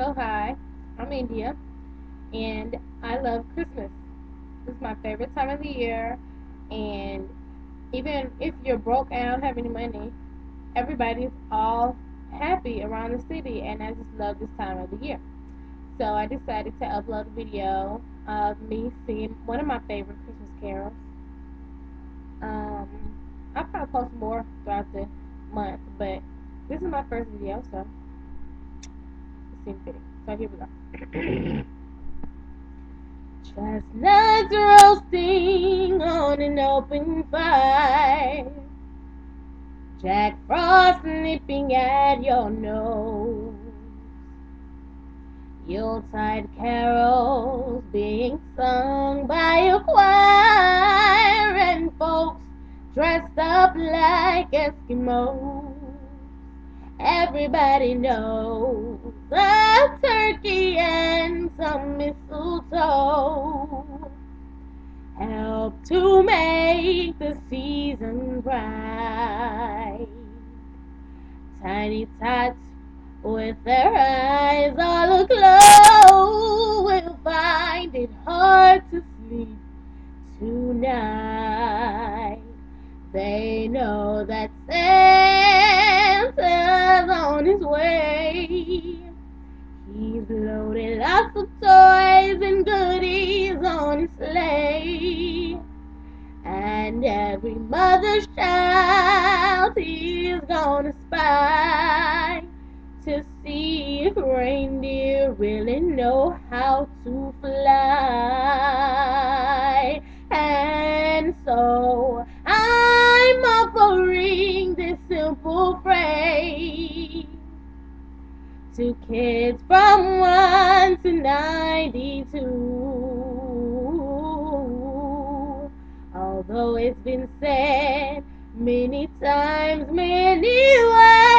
So hi, I'm India, and I love Christmas. This is my favorite time of the year, and even if you're broke and don't have any money, everybody's all happy around the city, and I just love this time of the year. So I decided to upload a video of me singing one of my favorite Christmas carols. Um, I'll probably post more throughout the month, but this is my first video, so it seems fitting. So here we go. Chestnuts roasting on an open fire. Jack Frost nipping at your nose. Yuletide carols being sung by a choir. And folks dressed up like Eskimos. Everybody knows a turkey and some mistletoe help to make the season bright. Tiny tots with their eyes all aglow will find it hard to sleep tonight. They know that Santa's on his way. He's loaded lots of toys and goodies on his sleigh. And every mother's child he's gonna spy to see if reindeer really know how to fly. And so I'm offering this simple phrase to kids from 1 to 92. Although it's been said many times, many ways,